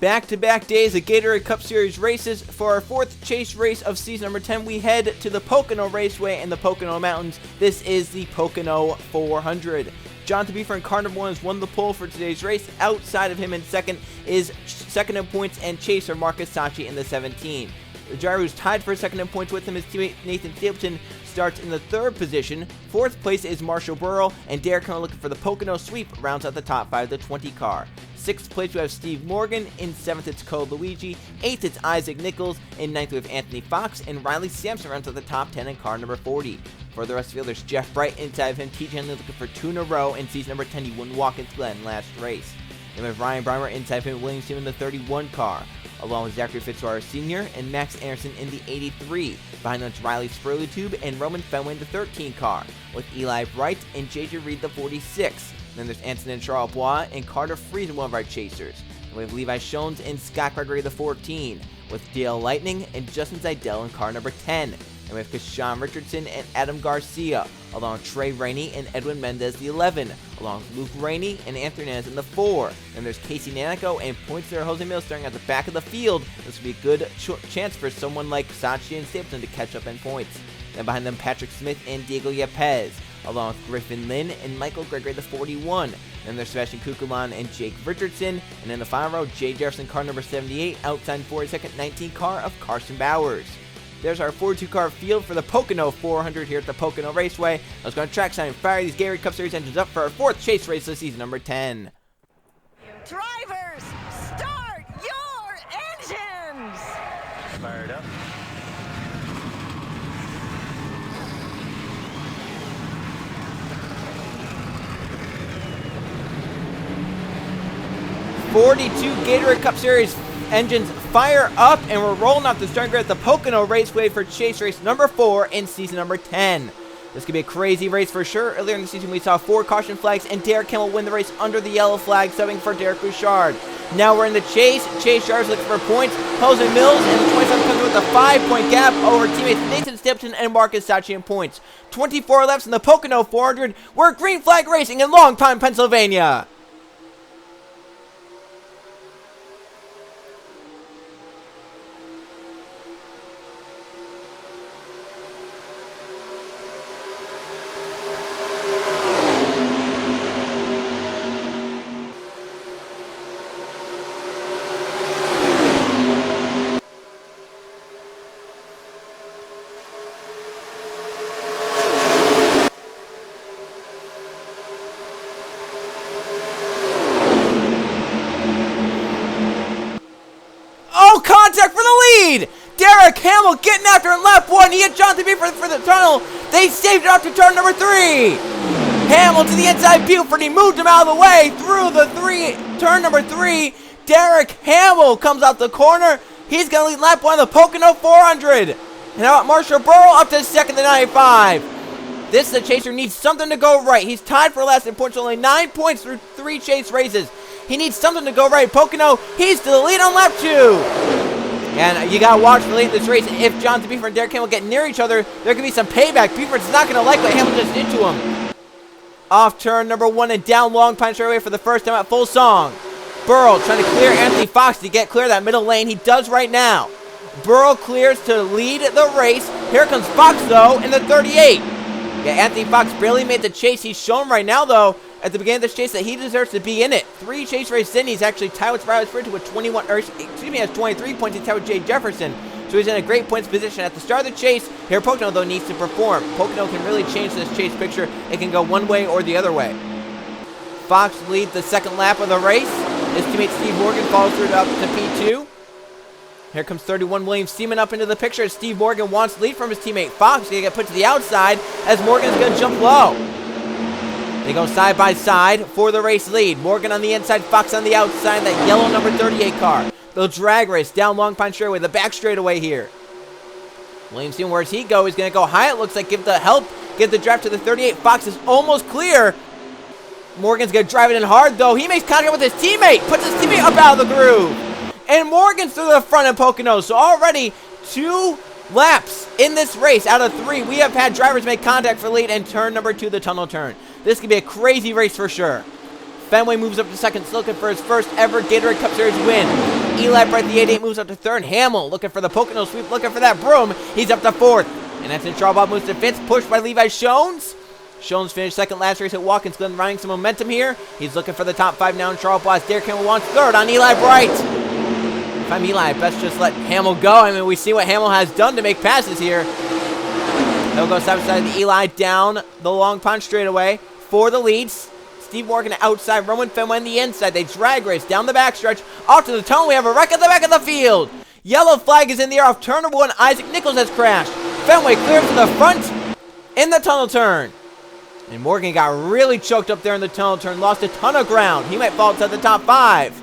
Back-to-back days of Gatorade Cup Series races. For our fourth chase race of season number 10, we head to the Pocono Raceway in the Pocono Mountains. This is the Pocono 400. Jonathan Beefer in car number 1 has won the pole for today's race. Outside of him in second is second in points and chaser Marcus Sachi in the 17. The driver who's tied for second in points with him, his teammate Nathan Stapleton, starts in the third position. Fourth place is Marshall Burrell, and Derek Hill looking for the Pocono sweep rounds out the top 5 of the 20 car. Sixth place we have Steve Morgan. In seventh it's Cole Luigi. Eighth it's Isaac Nichols. In ninth we have Anthony Fox, and Riley Sampson rounds out the top 10 in car number 40. For the rest of the field, there's Jeff Bright inside of him. TJ Henley looking for 2 in a row. In season number 10, he won Watkins Glen last race. Then we have Ryan Breimer inside of him, William Steele in the 31 car, along with Zachary Fitzwater Sr. and Max Anderson in the 83. Behind them, it's Riley Spurley-Tube and Roman Fenway in the 13 car, with Eli Bright and JJ Reed the 46. Then there's Anson and Charles Bois and Carter Friesen, one of our chasers. And we have Levi Shones and Scott Gregory the 14, with Dale Lightning and Justin Zidell in car number 10. And we have Kashawn Richardson and Adam Garcia, along with Trey Rainey and Edwin Mendez the 11, along with Luke Rainey and Anthony Nez in the 4. Then there's Casey Nanico and points there Jose Mills starting at the back of the field. This would be a good chance for someone like Sachi and Stapleton to catch up in points. Then behind them, Patrick Smith and Diego Yepez, along with Griffin Lynn and Michael Gregory the 41. Then there's Sebastian Kukulan and Jake Richardson. And in the final row, Jay Jefferson, car number 78, outside 42nd, 19 car of Carson Bowers. There's our 42-car field for the Pocono 400 here at the Pocono Raceway. Let's go on trackside and fire these Gatorade Cup Series engines up for our fourth chase race of season number 10. Drivers, start your engines! Fired up. '42 Gatorade Cup Series engines fire up, and we're rolling off the starting grid at the Pocono Raceway for chase race number 4 in season number 10. This could be a crazy race for sure. Earlier in the season, we saw 4 caution flags, and Derek Kimmel win the race under the yellow flag, subbing for Derek Bouchard. Now we're in the chase. Chase Jarvis looking for points. Jose Mills and the 27 comes with a 5-point gap over teammates Nathan Stapleton and Marcus Sachi in points. 24 laps in the Pocono 400. We're green flag racing in Long Pine, Pennsylvania. Contact for the lead! Derek Hamill getting after in lap 1. He hit Jonathan Buford for the tunnel. They saved it up to turn number 3. Hamill to the inside Buford. He moved him out of the way through the turn number 3. Derek Hamill comes out the corner. He's going to lead lap 1 of the Pocono 400. And now Marshall Burrell up to second to 95. This is a chaser who needs something to go right. He's tied for last in points, only 9 points through 3 chase races. He needs something to go right. Pocono, he's to the lead on lap 2. And you got to watch for late in this race. If Jonathan Buford and Derek Hamill get near each other, there could be some payback. Buford's not going to like what Hamill just did to him. Off turn number 1 and down Long Pine straightaway for the first time at full song. Burrell trying to clear Anthony Fox to get clear that middle lane. He does right now. Burrell clears to lead the race. Here comes Fox, though, in the 38. Yeah, Anthony Fox barely made the chase. He's shown right now, though, at the beginning of this chase that he deserves to be in it. 3 chase races in, he's actually tied with Riley Spurgeon with 23 points. He's tied with Jay Jefferson. So he's in a great points position at the start of the chase. Here, Pocono, though, needs to perform. Pocono can really change this chase picture. It can go one way or the other way. Fox leads the second lap of the race. His teammate Steve Morgan follows through up to P2. Here comes 31 William Seaman up into the picture. Steve Morgan wants lead from his teammate Fox. He's going to get put to the outside as Morgan's going to jump low. They go side by side for the race lead. Morgan on the inside, Fox on the outside, that yellow number 38 car. They'll drag race down Long Pine straightaway, the back straightaway here. William Seaman, where's he go? He's going to go high, it looks like. Give the help, get the draft to the 38. Fox is almost clear. Morgan's going to drive it in hard, though. He makes contact with his teammate, puts his teammate up out of the groove. And Morgan's through the front of Pocono. So already 2 laps in this race out of 3. We have had drivers make contact for lead and turn number 2, the tunnel turn. This could be a crazy race for sure. Fenway moves up to second, looking for his first ever Gatorade Cup Series win. Eli Bright, the 88, moves up to third. Hamill looking for the Pocono sweep, looking for that broom. He's up to fourth. And that's in Charles moves to fifth, pushed by Levi Shones. Shones finished second last race at Watkins Glen, riding some momentum here. He's looking for the top 5 now in Charles Boss. Derek Hamill wants third on Eli Bright. If I'm Eli, I best just let Hamill go. I mean, we see what Hamill has done to make passes here. He'll go side by side with Eli down the Long Pond straightaway for the leads. Steve Morgan outside, Roman Fenway on the inside. They drag race down the backstretch. Off to the tunnel, we have a wreck at the back of the field. Yellow flag is in the air off turn number 1. Isaac Nichols has crashed. Fenway clears to the front in the tunnel turn. And Morgan got really choked up there in the tunnel turn, lost a ton of ground. He might fall to the top 5.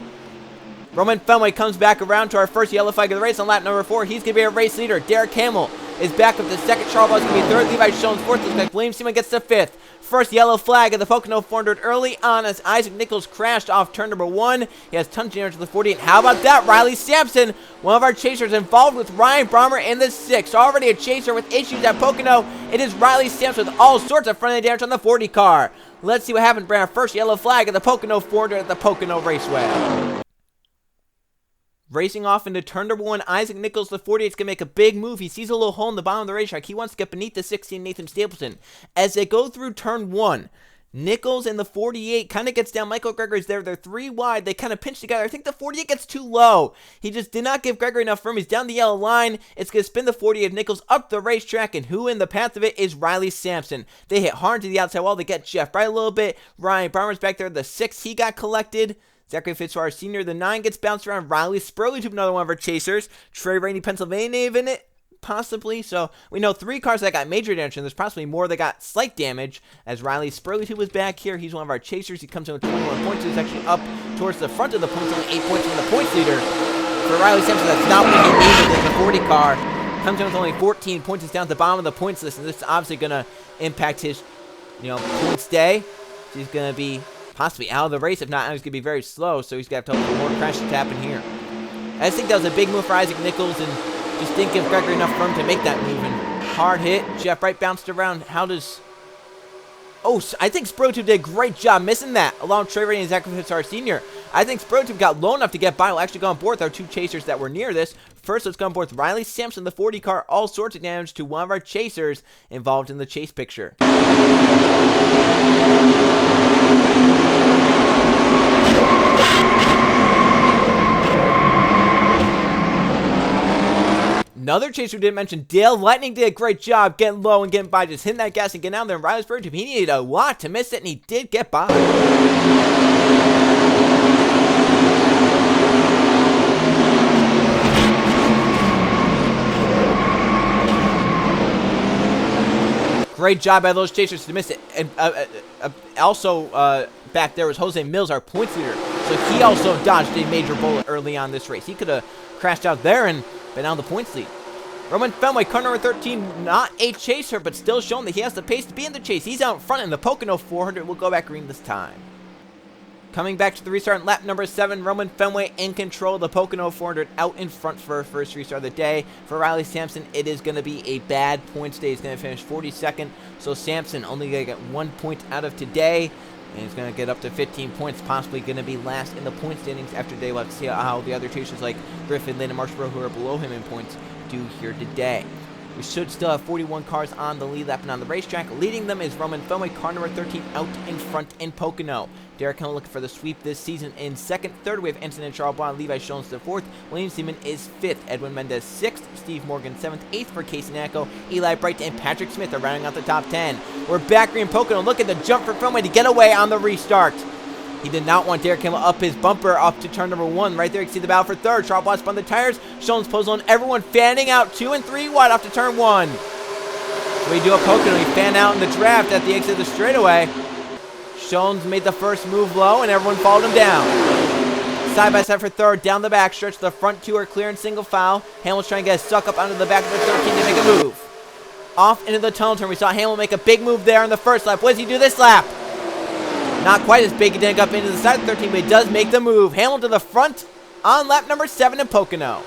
Roman Fenway comes back around to our first yellow flag of the race on lap number 4. He's going to be a race leader. Derek Hamill is back up to second. Charles Boss is going to be third. Levi Shones fourth. Looks like William Seaman gets to 5th. First yellow flag of the Pocono 400 early on as Isaac Nichols crashed off turn number 1. He has tons of damage to the 48. How about that? Riley Sampson, one of our chasers, involved with Ryan Brommer in the 6th. Already a chaser with issues at Pocono. It is Riley Sampson with all sorts of friendly damage on the 40 car. Let's see what happens for our first yellow flag of the Pocono 400 at the Pocono Raceway. Racing off into turn number 1, Isaac Nichols, the 48, is going to make a big move. He sees a little hole in the bottom of the racetrack. He wants to get beneath the 16, Nathan Stapleton. As they go through turn 1, Nichols and the 48 kind of gets down. Michael Gregory's there. They're 3 wide. They kind of pinch together. I think the 48 gets too low. He just did not give Gregory enough room. He's down the yellow line. It's going to spin the 48 of Nichols up the racetrack, and who in the path of it is Riley Sampson. They hit hard to the outside wall. They get Jeff Bright a little bit. Ryan Brommer's back there. The 6, he got collected. Zachary Fitzwater Sr., the 9 gets bounced around. Riley Spurley to another one of our chasers. Trey Rainey, Pennsylvania in it, possibly. So we know 3 cars that got major damage, and there's possibly more that got slight damage. As Riley Spurley was back here, he's one of our chasers. He comes in with 21 points. He's actually up towards the front of the points, only 8 points from the points leader. For Riley Sampson, that's not what he needed in the 40 car. Comes in with only 14 points. He's down at the bottom of the points list, and this is obviously going to impact his, points day. So he's going to be possibly out of the race. If not, he's going to be very slow, so he's going to have to more crashes to happen here. I just think that was a big move for Isaac Nichols, and just didn't give Gregory enough room to make that move. And hard hit. Jeff Bright bounced around. How does... Oh, I think Sprotube did a great job missing that, along with Trey Rainey and Zachary Fitzwater Sr. I think Sprotube got low enough to get by. We'll actually go on board with our 2 chasers that were near this. First, let's go on board with Riley Sampson, the 40 car. All sorts of damage to one of our chasers involved in the chase picture. Another chaser we didn't mention, Dale Lightning, did a great job getting low and getting by, just hitting that gas and getting out there. And Riley Spurgeon, he needed a lot to miss it, and he did get by. Great job by those chasers to miss it. And also back there was Jose Mills, our points leader. So he also dodged a major bullet early on this race. He could have crashed out there and been on the points lead. Roman Fenway, car number 13, not a chaser, but still showing that he has the pace to be in the chase. He's out in front in the Pocono 400. Will go back green this time. Coming back to the restart in lap number 7, Roman Fenway in control of the Pocono 400, out in front for our first restart of the day. For Riley Sampson, it is going to be a bad points day. He's going to finish 42nd, so Sampson only going to get 1 point out of today. And he's going to get up to 15 points, possibly going to be last in the point standings after today. We'll have to see how the other chasers like Griffin, Lynn, and Marshborough, who are below him in points, do here today. We should still have 41 cars on the lead lap and on the racetrack. Leading them is Roman Fenway, car number 13, out in front in Pocono. Derek Hill looking for the sweep this season in second. Third, we have Ensign and Charles Bond. Levi Shones to fourth. William Seaman is fifth. Edwin Mendez sixth. Steve Morgan seventh. Eighth for Casey Nacko. Eli Bright and Patrick Smith are rounding out the top 10. We're back green Pocono. Look at the jump for Fenway to get away on the restart. He did not want Derek Hill up his bumper up to turn number 1. Right there, you can see the battle for third. Charles Bond spun the tires. Shones pulls on everyone, fanning out 2 and 3 wide off to turn 1. So we do a Pocono. He fanned out in the draft at the exit of the straightaway. Shones made the first move low, and everyone followed him down. Side by side for third, down the backstretch. The front 2 are clear in single file. Hamill's trying to get a suck up onto the back of the 13 to make a move. Off into the tunnel turn. We saw Hamill make a big move there in the first lap. What does he do this lap? Not quite as big. He didn't go up into the side of the 13, but he does make the move. Hamill to the front on lap number 7 in Pocono.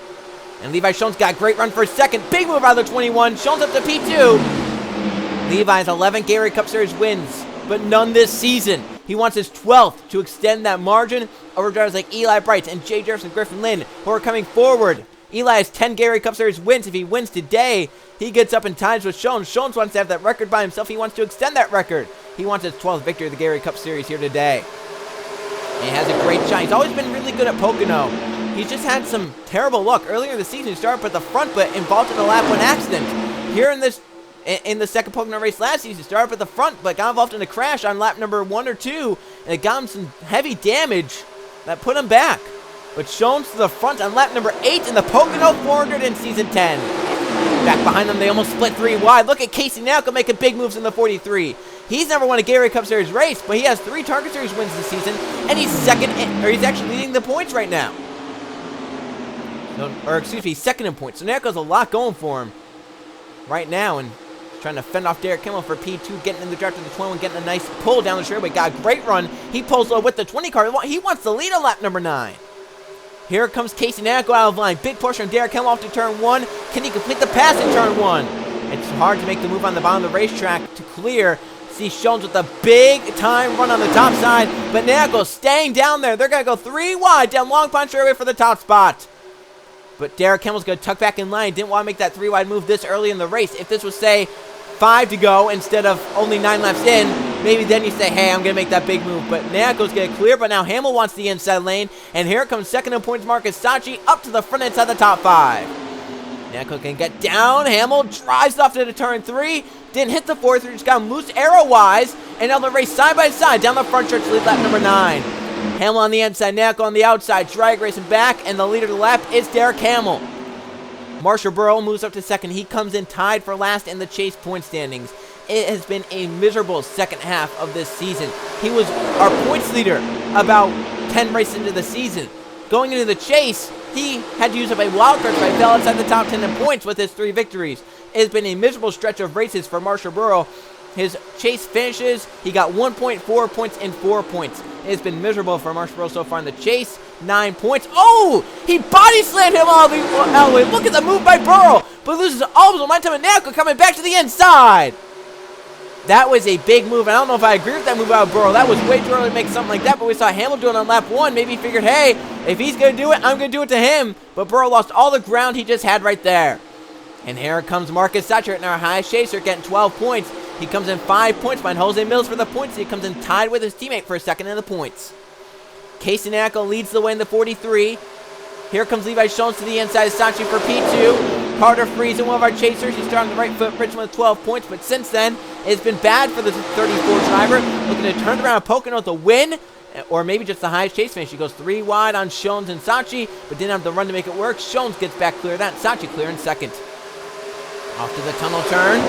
And Levi Shones got a great run for second. Big move out of the 21. Shones up to P2. Levi's 11 Gatorade Cup Series wins, but none this season. He wants his 12th to extend that margin over drivers like Eli Bright and Jay Jefferson, Griffin Lynn, who are coming forward. Eli has 10 Gatorade Cup Series wins. If he wins today, he gets up in times with Shones. Shones wants to have that record by himself. He wants to extend that record. He wants his 12th victory of the Gatorade Cup Series here today. And he has a great shot. He's always been really good at Pocono. He's just had some terrible luck. Earlier in the season, he started at the front, but involved in a lap 1 accident. Here in the second Pocono race last season, he started at the front, but got involved in a crash on lap number 1 or 2, and it got him some heavy damage that put him back. But Shones to the front on lap number 8 in the Pocono 400 in Season 10. Back behind them, they almost split 3 wide. Look at Casey Nalco making big moves in the 43. He's never won a Gatorade Cup Series race, but he has 3 Target Series wins this season, and he's he's actually leading the points right now. He's second in points. So Nalco's a lot going for him right now, and trying to fend off Derek Kimmel for P2, getting in the draft of the 21, getting a nice pull down the straightaway. Got a great run. He pulls low with the 20 car. He wants to lead on lap number 9. Here comes Casey Nalco out of line. Big push from Derek Kimmel off to turn 1. Can he complete the pass in turn 1? It's hard to make the move on the bottom of the racetrack to clear. See Shones with a big time run on the top side, but Nalco staying down there. They're going to go 3 wide down Long Pond straightaway for the top spot. But Derek Kimmel's going to tuck back in line. Didn't want to make that 3 wide move this early in the race. If this was, say, 5 to go instead of only 9 laps in, maybe then you say, hey, I'm going to make that big move. But Nalco's going to clear, but now Hamill wants the inside lane. And here comes second in points Marcus Sachi up to the front inside the top 5. Nalco can get down. Hamill drives off to the turn 3. Didn't hit the 4-3, just got him loose arrow-wise. And now they race side by side down the front stretch to lead lap number 9. Hamill on the inside, Nalco on the outside, drag racing back, and the leader of the lap is Derek Hamill. Marshall Burrow moves up to second. He comes in tied for last in the chase point standings. It has been a miserable second half of this season. He was our points leader about 10 races into the season. Going into the chase, he had to use up a wild card, so he fell outside the top 10 in points with his 3 victories. It has been a miserable stretch of races for Marshall Burrow. His chase finishes, he got 1.4 points and 4 points. It has been miserable for Marshall Burrow so far in the chase. 9 points. Oh! He body slammed him all the way. Look at the move by Burrow. But loses all of his momentum, and Nalco coming back to the inside. That was a big move. I don't know if I agree with that move out of Burrow. That was way too early to make something like that, but we saw Hamill do it on lap 1. Maybe he figured, hey, if he's going to do it, I'm going to do it to him. But Burrow lost all the ground he just had right there. And here comes Marcus Satcher, our highest chaser, getting 12 points. He comes in 5 points behind Jose Mills for the points. He comes in tied with his teammate for a second in the points. Casey Nalco leads the way in the 43. Here comes Levi Shones to the inside of Sachi for P2. Carter Friesen, one of our chasers. He started on the right foot, Richmond with 12 points, but since then, it's been bad for the 34 driver. Looking to turn around Pocono to win, or maybe just the highest chase finish. He goes 3 wide on Shones and Sachi, but didn't have the run to make it work. Shones gets back clear of that. Sachi clear in second. Off to the tunnel turn.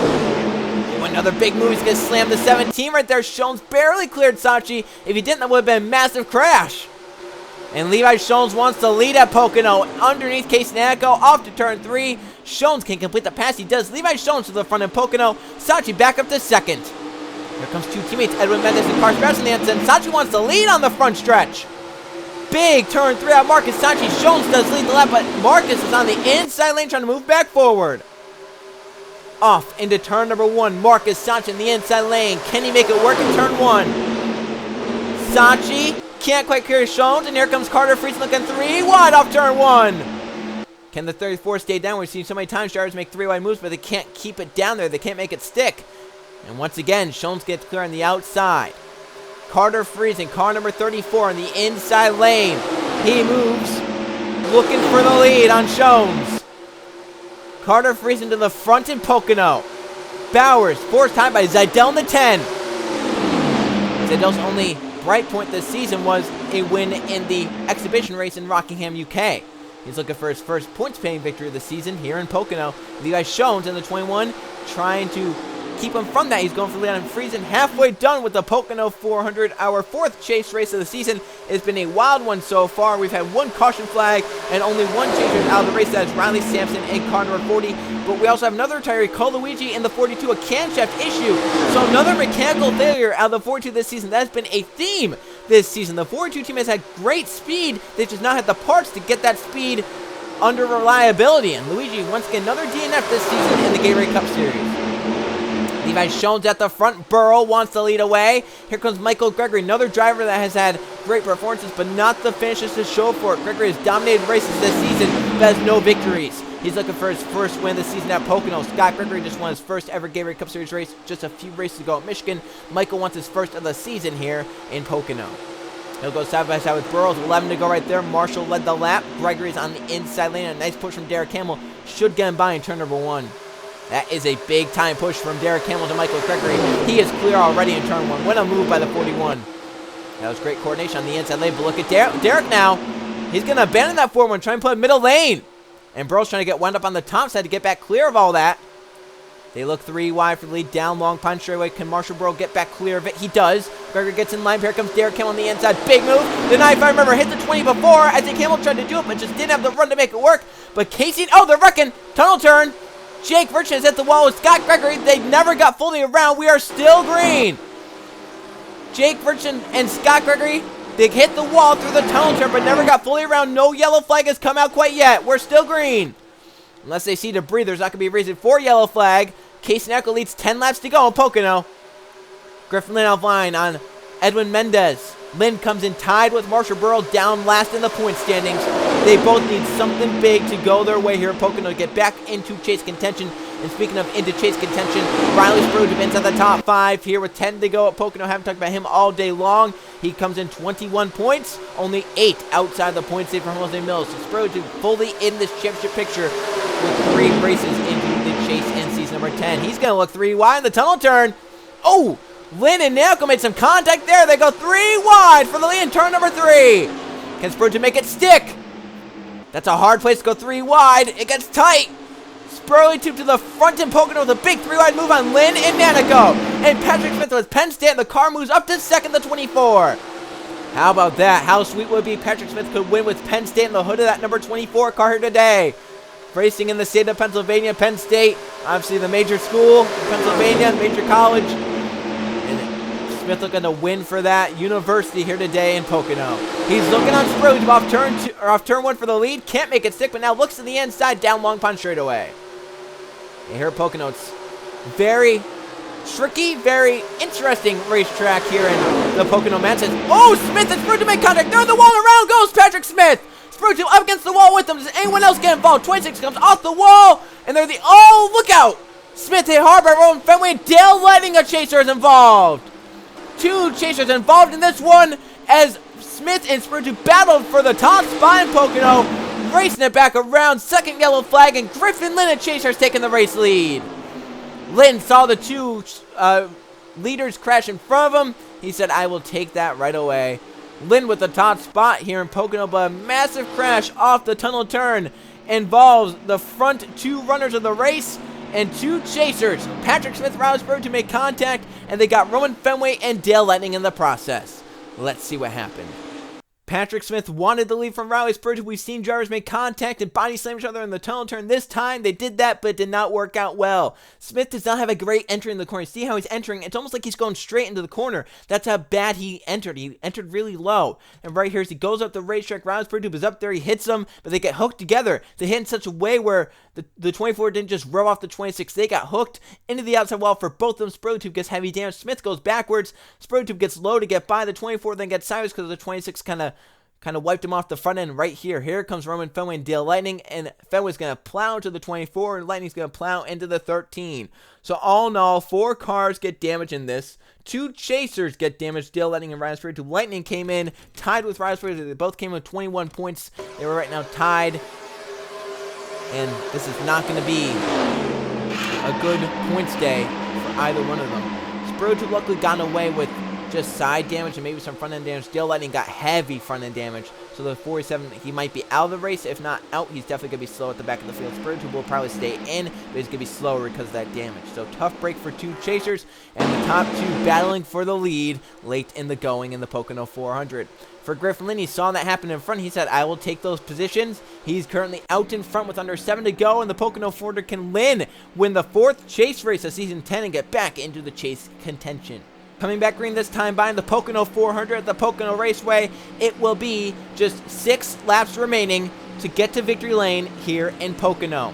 Another big move. He's going to slam the 17 right there. Shones barely cleared Sachi. If he didn't, that would have been a massive crash. And Levi Shones wants to lead at Pocono. Underneath Casey Nalco, off to turn 3. Shones can complete the pass. He does. Levi Shones to the front in Pocono. Sachi back up to second. Here comes 2 teammates, Edwin Mendez and Carson Strauss on the inside. Sachi wants to lead on the front stretch. Big turn 3 out Marcus Sachi. Shones does lead the lap, but Marcus is on the inside lane trying to move back forward. Off into turn number 1. Marcus Sachi in the inside lane. Can he make it work in turn 1? Sachi can't quite clear Shones, and here comes Carter Friesen looking 3 wide off turn 1. Can the 34 stay down? We've seen so many times drivers make 3 wide moves, but they can't keep it down there. They can't make it stick. And once again, Shones gets clear on the outside. Carter Friesen, car number 34 in the inside lane. He moves, looking for the lead on Shones. Carter Friesen to the front in Pocono. Bowers, forced high by Zidell in the 10. Zidell's only bright point this season was a win in the exhibition race in Rockingham, UK. He's looking for his first points-paying victory of the season here in Pocono. Levi Shones in the 21, trying to keep him from that. He's going for Leon Friesen, halfway done with the Pocono 400, our 4th chase race of the season. It's been a wild one so far. We've had 1 caution flag and only 1 chaser out of the race. That is Riley Sampson in car number 40. But we also have another retiree, Cole Luigi, in the 42, a camshaft issue. So another mechanical failure out of the 42 this season. That has been a theme this season. The 42 team has had great speed. They just not had the parts to get that speed under reliability. And Luigi, once again, another DNF this season in the Gatorade Cup Series. Levi Schoen's at the front. Burrow wants to lead away. Here comes Michael Gregory, another driver that has had great performances, but not the finishes to show for it. Gregory has dominated races this season, but has no victories. He's looking for his first win this season at Pocono. Scott Gregory just won his first ever Gatorade Cup Series race just a few races ago at Michigan. Michael wants his first of the season here in Pocono. He'll go side by side with Burrows. 11 to go right there. Marshall led the lap. Gregory's on the inside lane. A nice push from Derek Hamill should get him by in turn number 1. That is a big time push from Derek Hamill to Michael Gregory. He is clear already in turn 1. What a move by the 41. That was great coordination on the inside lane. But look at Derek now. He's going to abandon that 4-1. Try and put middle lane. And Burrows trying to get wound up on the top side to get back clear of all that. They look 3 wide for the lead. Down Long Pine straightaway. Can Marshall Burrow get back clear of it? He does. Gregory gets in line. Here comes Derek Hamill on the inside. Big move. The 95, remember, hit the 20 before. I think Hamill tried to do it, but just didn't have the run to make it work. But Casey, oh, they're wrecking. Tunnel turn. Jake Virchin has hit the wall with Scott Gregory. They never got fully around. We are still green. Jake Virchin and Scott Gregory, they hit the wall through the tunnel turn, but never got fully around. No yellow flag has come out quite yet. We're still green. Unless they see debris, there's not going to be a reason for yellow flag. Casey Echo leads 10 laps to go in Pocono. Griffin Lynn offline on Edwin Mendez. Lynn comes in tied with Marshall Burrow, down last in the point standings. They both need something big to go their way here at Pocono to get back into chase contention. And speaking of into chase contention, Riley Spruge inside the top 5 here with 10 to go at Pocono. Haven't talked about him all day long. He comes in 21 points, only 8 outside the point state from Jose Mills. So Spruge fully in this championship picture with 3 races into the chase in season number 10. He's going to look 3 wide in the tunnel turn. Oh, Lynn and Naoko made some contact there. They go 3 wide for the lead in turn number 3. Can Spruge make it stick? That's a hard place to go 3 wide. It gets tight. Spurley tube to the front in Pocono with a big 3-wide move on Lynn and Nanico. And Patrick Smith with Penn State, and the car moves up to second, the 24. How about that? How sweet would it be Patrick Smith could win with Penn State in the hood of that number 24 car here today. Racing in the state of Pennsylvania, Penn State, obviously the major school in Pennsylvania, major college. And Smith looking to win for that university here today in Pocono. He's looking on Spruge off turn 1 for the lead. Can't make it stick, but now looks to the inside, down Long Pond straightaway. And here at Pocono, it's very tricky, very interesting racetrack here in the Pocono Mountains. Oh, Smith and Spruge to make contact. They're the wall, around goes Patrick Smith. Spruge up against the wall with them. Does anyone else get involved? 26 comes off the wall, and they're the, oh, look out. Smith hit hard by Rowan Fenway. Dale Lightning, a chaser, is involved. 2 chasers involved in this one as Smith and Spruge battled for the top spot in Pocono. Racing it back around, second yellow flag, and Griffin Lynn and Chasers taking the race lead. Lynn saw the 2 leaders crash in front of him. He said, I will take that right away. Lynn with the top spot here in Pocono, but a massive crash off the tunnel turn involves the front 2 runners of the race and 2 chasers. Patrick Smith, Riley Spruge to make contact, and they got Roman Fenway and Dale Lightning in the process. Let's see what happened. Patrick Smith wanted the lead from Riley Spruge. We've seen drivers make contact and body slam each other in the tunnel turn. This time, they did that, but it did not work out well. Smith does not have a great entry in the corner. See how he's entering? It's almost like he's going straight into the corner. That's how bad he entered. He entered really low. And right here, as he goes up the racetrack, Riley Spruge is up there. He hits them, but they get hooked together. They hit in such a way where the 24 didn't just rub off the 26. They got hooked into the outside wall for both of them. Spruge tube gets heavy damage. Smith goes backwards. Spruge tube gets low to get by the 24, then gets sideways because the 26 kind of wiped him off the front end right here. Here comes Roman Fenway and Dale Lightning, and Fenway's going to plow into the 24, and Lightning's going to plow into the 13. So all in all, 4 cars get damaged in this. 2 chasers get damaged, Dale Lightning and Ryan Spruge. Lightning came in tied with Ryan Spruge. They both came with 21 points. They were right now tied, and this is not going to be a good points day for either one of them. Spruge luckily gotten away with just side damage and maybe some front end damage. Dale Lightning got heavy front end damage. So the 47, he might be out of the race. If not out, he's definitely going to be slow at the back of the field. Spruge will probably stay in, but he's going to be slower because of that damage. So tough break for 2 chasers, and the top 2 battling for the lead late in the going in the Pocono 400. For Griffin Lynn, he saw that happen in front. He said, I will take those positions. He's currently out in front with under 7 to go, and the Pocono 400 can win the 4th chase race of season 10 and get back into the chase contention. Coming back green this time by in the Pocono 400 at the Pocono Raceway, it will be just 6 laps remaining to get to victory lane here in Pocono.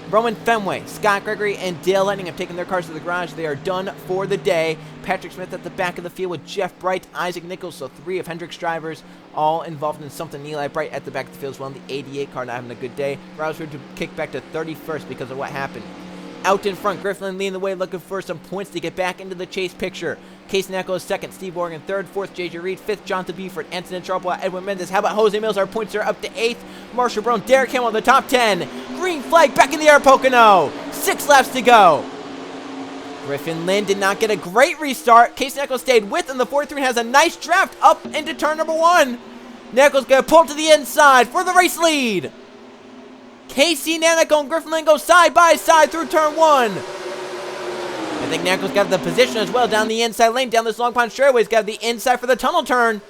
Roman Fenway, Scott Gregory, and Dale Lightning have taken their cars to the garage. They are done for the day. Patrick Smith at the back of the field with Jeff Bright, Isaac Nichols, so 3 of Hendrick's drivers all involved in something. Eli Bright at the back of the field as well in the 88 car, not having a good day. Rouse to kick back to 31st because of what happened. Out in front, Griffin leading the way, looking for some points to get back into the chase picture. Case Nacco is second, Steve Morgan third, fourth, JJ Reed, fifth, Jonathan Beeford, Anthony Sharpwell, Edwin Mendez. How about Jose Mills? Our points are up to 8th. Marshall Brown, Derek Hamill in the top 10. Green flag back in the air, Pocono. 6 laps to go. Griffin Lynn did not get a great restart. Case Nacco stayed with him. The 43 has a nice draft up into turn number 1. Nacco's going to pull to the inside for the race lead. Casey Nanaco and Griffin Lynn go side by side through turn 1. I think Nanaco's got the position as well down the inside lane, down this Long Pond straightaway. He's got the inside for the tunnel turn.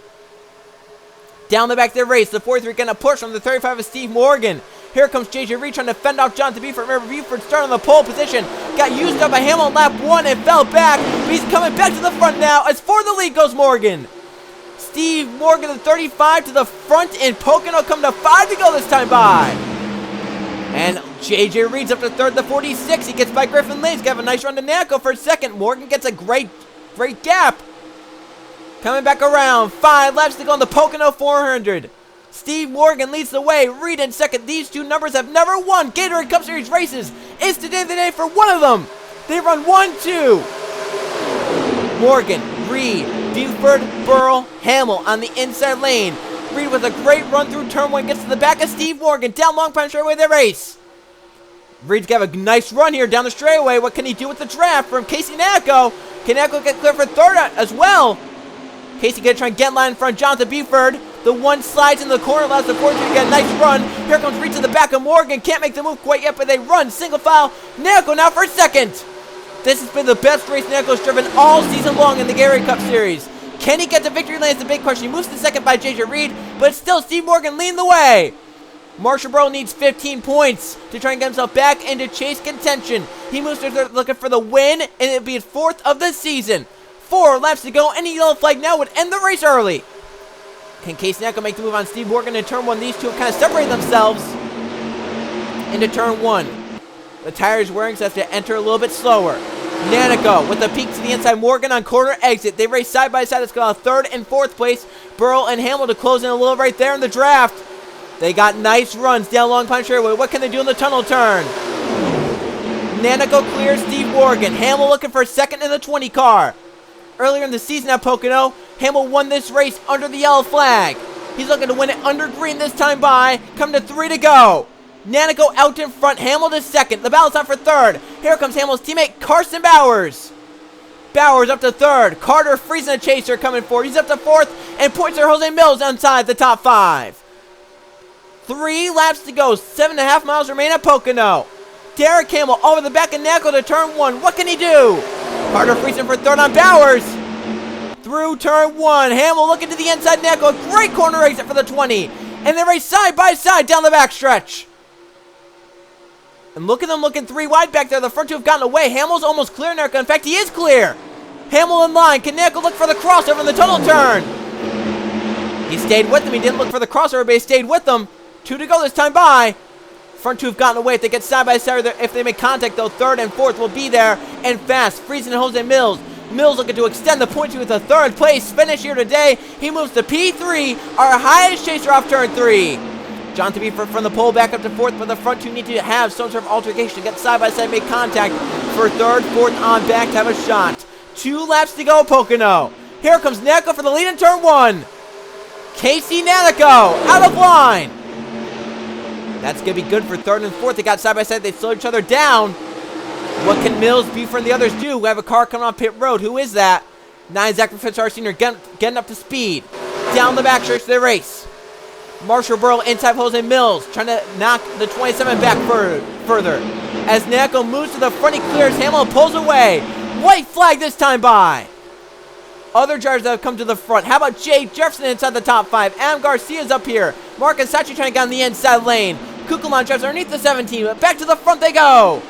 Down the back of the race, the 43 going to push from the 35 of Steve Morgan. Here comes JJ Reed trying to fend off Jonathan Beeford. Remember, Beeford started on the pole position. Got used up by Hamill on lap 1 and fell back. But he's coming back to the front now as for the lead goes Morgan. Steve Morgan, the 35 to the front, and Pocono come to 5 to go this time by. And JJ Reed's up to third, the 46. He gets by Griffin Lane. He's got a nice run to Nacco for second. Morgan gets a great gap. Coming back around. 5 laps to go on the Pocono 400. Steve Morgan leads the way. Reed in second. These two numbers have never won Gatorade Cup Series races. It's today the day for one of them. They run 1-2. Morgan, Reed, Buford, Burl, Hamill on the inside lane. Reed with a great run through turn 1 gets to the back of Steve Morgan. Down Long Pond straightaway they race. Reed's got a nice run here down the straightaway. What can he do with the draft from Casey Nacco? Can Nacco get clear for third as well? Casey gonna try and get line in front of Jonathan Buford. The 1 slides in the corner, allows the 43 to get a nice run. Here comes Reed to the back of Morgan. Can't make the move quite yet, but they run single file. Nacco now for second. This has been the best race Nacco's driven all season long in the Gatorade Cup Series. Can he get the victory lane? It's the big question. He moves to second by JJ Reed, but still Steve Morgan leading the way. Marshall Bro needs 15 points to try and get himself back into chase contention. He moves to third, looking for the win, and it'll be his 4th of the season. 4 laps to go. Any yellow flag now would end the race early. Can Case Nacco make the move on Steve Morgan in turn 1? These two have kind of separated themselves into turn 1. The tires wearing, so have to enter a little bit slower. Nanaco with a peek to the inside. Morgan on corner exit. They race side by side. It's got a 3rd and 4th place. Burl and Hamill to close in a little right there in the draft. They got nice runs down Long Pond straightaway. What can they do in the tunnel turn? Nanaco clears Steve Morgan. Hamill looking for second in the 20 car. Earlier in the season at Pocono, Hamill won this race under the yellow flag. He's looking to win it under green this time by. Come to 3 to go. Nanaco out in front. Hamill to second. The battle's on for third. Here comes Hamill's teammate, Carson Bowers. Bowers up to third. Carter freezing the chaser coming forward. He's up to 4th. And points are Jose Mills inside the top 5. 3 laps to go. 7.5 miles remain at Pocono. Derek Hamill over the back of Nacco to turn 1. What can he do? Carter freezing for third on Bowers. Through turn 1. Hamill looking to the inside. Nacco. A great corner exit for the 20. And they race side by side down the backstretch. And look at them looking 3 wide back there. The front 2 have gotten away. Hamill's almost clear, Nacco. In fact, he is clear. Hamill in line. Can Nacco look for the crossover in the tunnel turn? He stayed with them. He didn't look for the crossover, but he stayed with them. 2 to go this time by. Front 2 have gotten away. If they get side by side, if they make contact, though, 3rd and 4th will be there and fast. Freezing and Jose Mills. Mills looking to extend the point with a 3rd place finish here today. He moves to P3, our highest chaser off turn 3. Jonathan Beeford from the pole back up to 4th, but the front 2 need to have some sort of altercation. Get side by side, make contact for 3rd, 4th on back to have a shot. 2 laps to go, Pocono. Here comes Nacco for the lead in turn 1. Casey Nanaco out of line. That's going to be good for 3rd and 4th. They got side by side. They slow each other down. What can Mills, Buford, and the others do? We have a car coming on pit road. Who is that? 9 Zachary Fitzgerald Sr. getting up to speed. Down the back stretch of the race. Marshall Burl inside Jose Mills, trying to knock the 27 back further. As Nacco moves to the front, he clears. Hamill pulls away. White flag this time by. Other drivers that have come to the front. How about Jay Jefferson inside the top 5? Adam Garcia's up here. Marcus Sachi trying to get on the inside lane. Kukulon drives underneath the 17, but back to the front they go.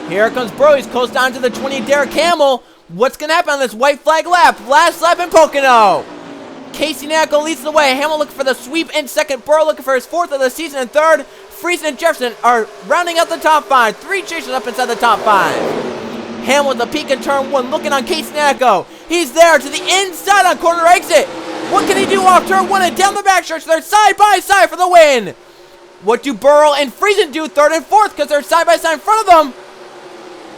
Here comes Burl. He's close down to the 20. Derek Hamill. What's going to happen on this white flag lap? Last lap in Pocono. Casey Nacco leads the way. Hamill looking for the sweep in second. Burrow looking for his 4th of the season and 3rd. Friesen and Jefferson are rounding out the top 5. 3 chasers up inside the top 5. Hamill with a peek in turn 1, looking on Casey Nacko. He's there to the inside on corner exit. What can he do off turn 1 and down the back stretch? They're side by side for the win. What do Burrow and Friesen do third and fourth because they're side by side in front of them?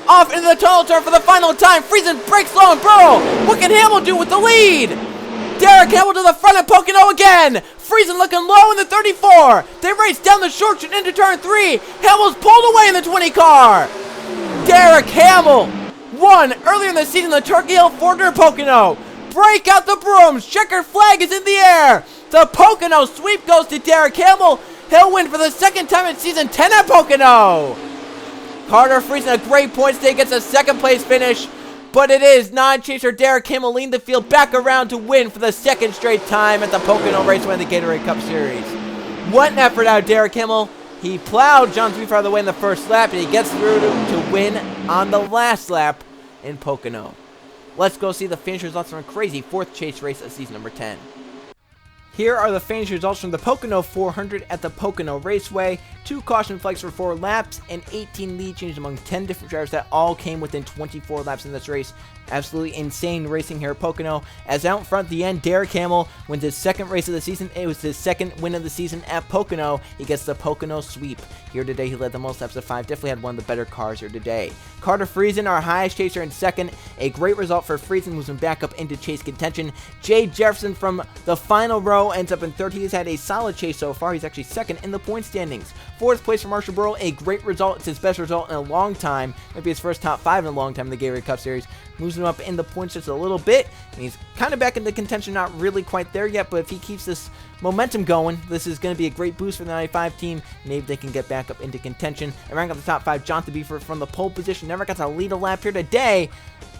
Off into the tunnel turn for the final time. Friesen breaks low on Burrow. What can Hamill do with the lead? Derek Hamill to the front of Pocono again. Friesen looking low in the 34. They race down the short chute into turn 3. Hamill's pulled away in the 20 car. Derek Hamill won earlier in the season the Turkey Hill 400 Pocono. Break out the brooms. Checkered flag is in the air. The Pocono sweep goes to Derek Hamill. He'll win for the second time in season 10 at Pocono. Carter Friesen a great points day, gets a second place finish. But it is non-chaser Derek Hamill leading the field back around to win for the second straight time at the Pocono Raceway in the Gatorade Cup Series. What an effort out of Derek Hamill. He plowed John Sweet out of the way in the first lap, and he gets through to win on the last lap in Pocono. Let's go see the finish results from a crazy 4th chase race of season number 10. Here are the finish results from the Pocono 400 at the Pocono Raceway. 2 caution flags for 4 laps and 18 lead changes among 10 different drivers that all came within 24 laps in this race. Absolutely insane racing here at Pocono. As out in front at the end, Derek Hamill wins his second race of the season. It was his second win of the season at Pocono. He gets the Pocono sweep. Here today, he led the most laps of 5. Definitely had one of the better cars here today. Carter Friesen, our highest chaser in second. A great result for Friesen, moves him back up into chase contention. Jay Jefferson from the final row ends up in third. He's had a solid chase so far. He's actually second in the point standings. 4th place for Marshall Burrow. A great result. It's his best result in a long time. Might be his first top 5 in a long time in the Gatorade Cup Series. Moves him up in the points just a little bit. And he's kind of back into contention. Not really quite there yet, but if he keeps this momentum going, this is going to be a great boost for the 95 team. Maybe they can get back up into contention. And rank up the top 5, Jonathan Buford from the pole position. Never got to lead a lap here today,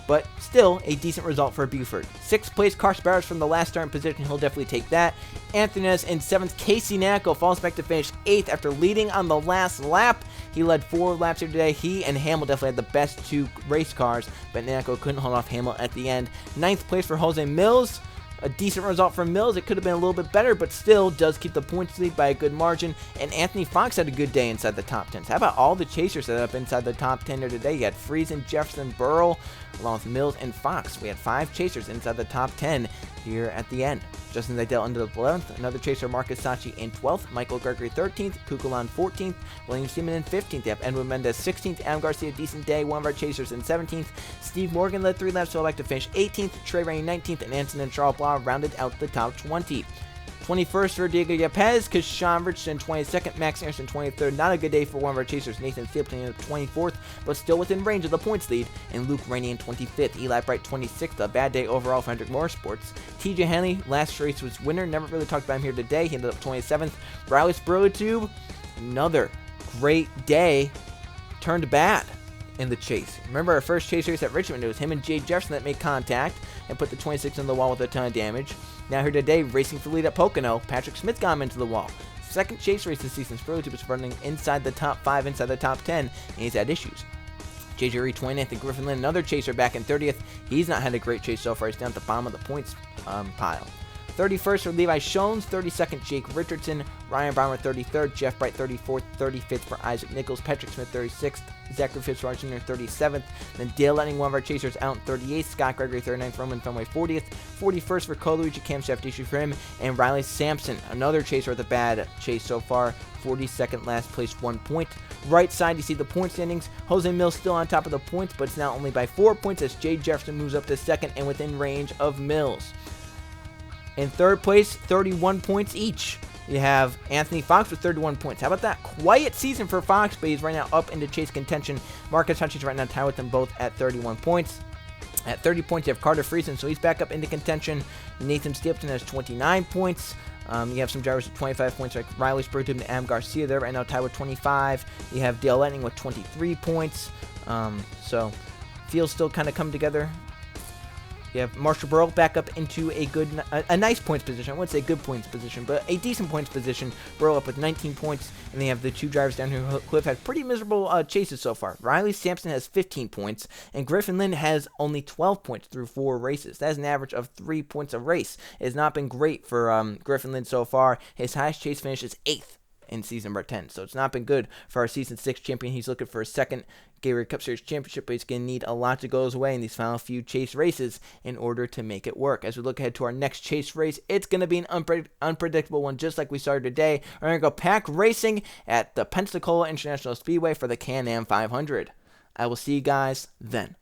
but still a decent result for Buford. 6th place, Carson Barros from the last starting position. He'll definitely take that. Anthony Nez in 7th. Casey Nacko falls back to finish 8th after leading on the last lap. He led 4 laps here today. He and Hamill definitely had the best 2 race cars, but Nacko couldn't hold off Hamill at the end. 9th place for Jose Mills. A decent result from Mills. It could have been a little bit better, but still does keep the points lead by a good margin. And Anthony Fox had a good day inside the top 10. So how about all the chasers set up inside the top 10 here today? You had Friesen, Jefferson, Burrow, along with Mills and Fox. We had 5 chasers inside the top 10 here at the end. Justin Zaydell into the 11th. Another chaser, Marcus Sachi in 12th. Michael Gregory 13th. Kukulon 14th. William Seaman in 15th. You have Edwin Mendez 16th. Adam Garcia, decent day. One of our chasers in 17th. Steve Morgan led 3 laps, fell back to finish 18th. Trey Rainey 19th. And Anson and Charles Blau rounded out the top 20. 21st for Diego Yepes, Kashawn Richardson 22nd, Max Anderson 23rd. Not a good day for one of our chasers. Nathan Stapleton in 24th, but still within range of the points lead. And Luke Rainey in 25th. Eli Bright 26th. A bad day overall for Hendrick Motorsports. TJ Hanley, last race was winner. Never really talked about him here today. He ended up 27th. Riley Sprotube, another great day. Turned bad in the chase. Remember our first chase race at Richmond? It was him and Jay Jefferson that made contact and put the 26 in the wall with a ton of damage. Now here today, racing for lead at Pocono, Patrick Smith got him into the wall. Second chase race this season, Sprotube was running inside the top 5, inside the top 10, and he's had issues. JJ Reed 20th and Griffin Lynn, another chaser back in 30th. He's not had a great chase so far. He's down at the bottom of the points pile. 31st for Levi Shones, 32nd Jake Richardson, Ryan Brown 33rd, Jeff Bright 34th, 35th for Isaac Nichols, Patrick Smith 36th, Zachary Fitzgerald Jr. 37th, then Dale Letting, one of our chasers, out in 38th, Scott Gregory 39th, Roman Fenway 40th, 41st for Coluigi, camshaft issue for him, and Riley Sampson, another chaser with a bad chase so far, 42nd last place, 1 point. Right side, you see the point standings. Jose Mills still on top of the points, but it's now only by 4 points as Jay Jefferson moves up to second and within range of Mills. In third place, 31 points each. You have Anthony Fox with 31 points. How about that? Quiet season for Fox, but he's right now up into chase contention. Marcus Hutchins right now tied with them both at 31 points. At 30 points, you have Carter Friesen, so he's back up into contention. Nathan Stapleton has 29 points. You have some drivers with 25 points like Riley Sprotube and Adam Garcia there right now tied with 25. You have Dale Letting with 23 points. So fields still kind of come together. You have Marshall Burrow back up into a nice points position. I wouldn't say good points position, but a decent points position. Burrow up with 19 points, and they have the 2 drivers down here who have had pretty miserable chases so far. Riley Sampson has 15 points, and Griffin Lynn has only 12 points through 4 races. That is an average of 3 points a race. It has not been great for Griffin Lynn so far. His highest chase finish is 8th. in season number 10. So it's not been good for our season 6 champion. He's looking for a second Gatorade Cup Series championship, but he's going to need a lot to go his way in these final few chase races in order to make it work. As we look ahead to our next chase race, it's going to be an unpredictable one, just like we started today. We're going to go pack racing at the Pensacola International Speedway for the Can-Am 500. I will see you guys then.